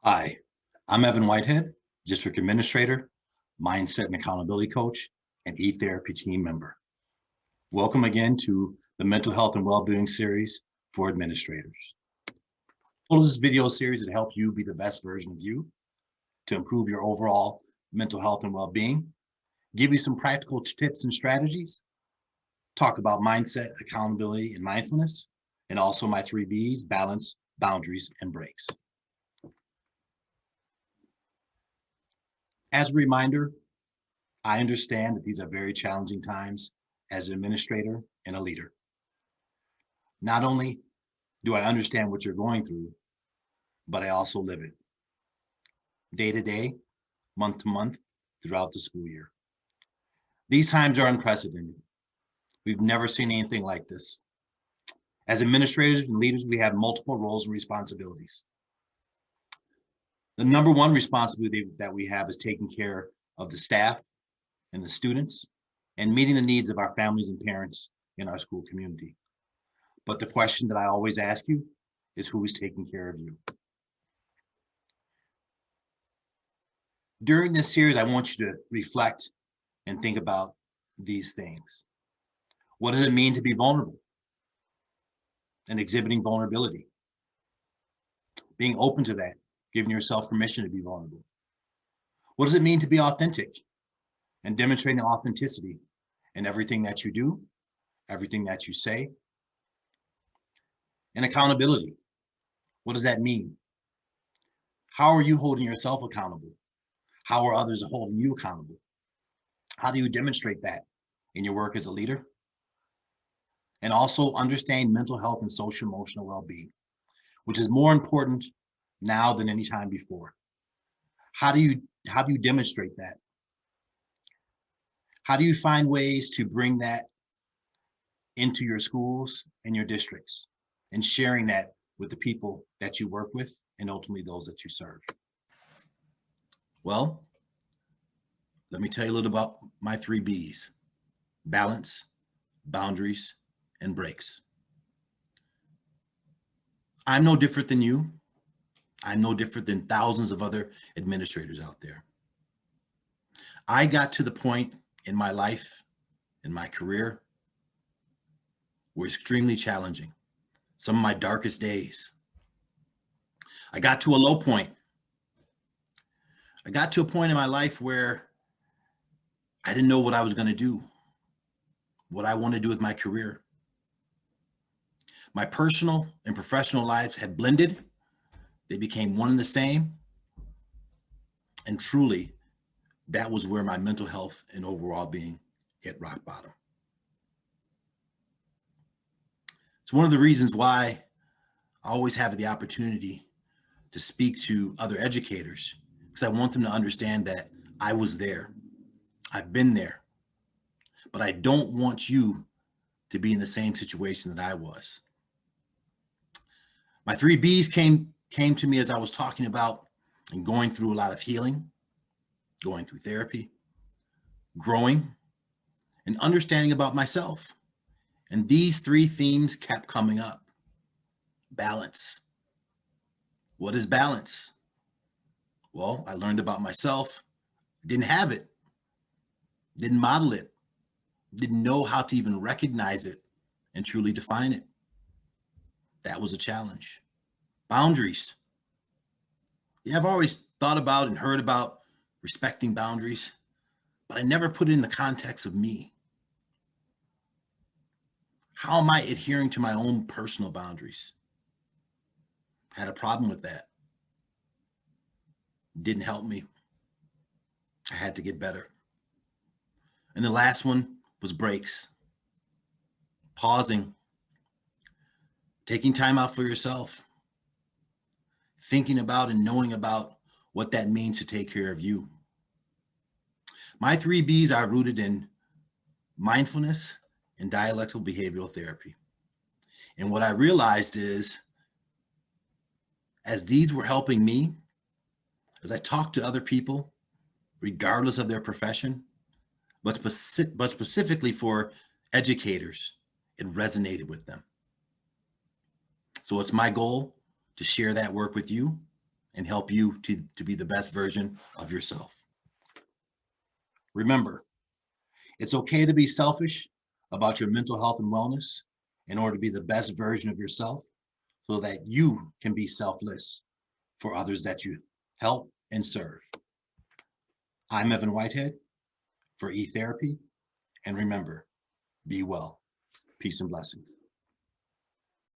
Hi, I'm Evan Whitehead, District Administrator, Mindset and Accountability Coach, and eTherapy team member. Welcome again to the Mental Health and Wellbeing series for administrators. The goal of this video series is to help you be the best version of you, to improve your overall mental health and well-being, give you some practical tips and strategies, talk about mindset, accountability, and mindfulness, and also my 3 Bs: balance, boundaries, and breaks. As a reminder, I understand that these are very challenging times as an administrator and a leader. Not only do I understand what you're going through, but I also live it day to day, month to month, throughout the school year. These times are unprecedented. We've never seen anything like this. As administrators and leaders, we have multiple roles and responsibilities. The number one responsibility that we have is taking care of the staff and the students and meeting the needs of our families and parents in our school community. But the question that I always ask you is, who is taking care of you? During this series, I want you to reflect and think about these things. What does it mean to be vulnerable and exhibiting vulnerability? Being open to that, giving yourself permission to be vulnerable. What does it mean to be authentic and demonstrating authenticity in everything that you do, everything that you say? And accountability. What does that mean? How are you holding yourself accountable? How are others holding you accountable? How do you demonstrate that in your work as a leader? And also understand mental health and social emotional well-being, which is more important now than any time before. How do you demonstrate that? How do you find ways to bring that into your schools and your districts and sharing that with the people that you work with and ultimately those that you serve? Well, let me tell you a little about my 3 Bs: balance, boundaries, and breaks. I'm no different than you. I'm no different than thousands of other administrators out there. I got to the point in my life, in my career, were extremely challenging. Some of my darkest days. I got to a low point. I got to a point in my life where I didn't know what I was going to do, what I want to do with my career. My personal and professional lives had blended. They became one and the same. And truly, that was where my mental health and overall being hit rock bottom. It's one of the reasons why I always have the opportunity to speak to other educators, because I want them to understand that I was there. I've been there. But I don't want you to be in the same situation that I was. My 3 Bs came to me as I was talking about and going through a lot of healing, going through therapy, growing, and understanding about myself. And these 3 themes kept coming up. Balance. What is balance? Well, I learned about myself, didn't have it, didn't model it, didn't know how to even recognize it and truly define it. That was a challenge. Boundaries. Yeah, I've always thought about and heard about respecting boundaries, but I never put it in the context of me. How am I adhering to my own personal boundaries? Had a problem with that. Didn't help me. I had to get better. And the last one was breaks. Pausing. Taking time out for yourself. Thinking about and knowing about what that means to take care of you. My 3 Bs are rooted in mindfulness and dialectical behavioral therapy. And what I realized is, as these were helping me, as I talked to other people, regardless of their profession, but specifically for educators, it resonated with them. So it's my goal to share that work with you and help you to be the best version of yourself. Remember, it's okay to be selfish about your mental health and wellness in order to be the best version of yourself so that you can be selfless for others that you help and serve. I'm Evan Whitehead for eTherapy, and remember, be well. Peace and blessings.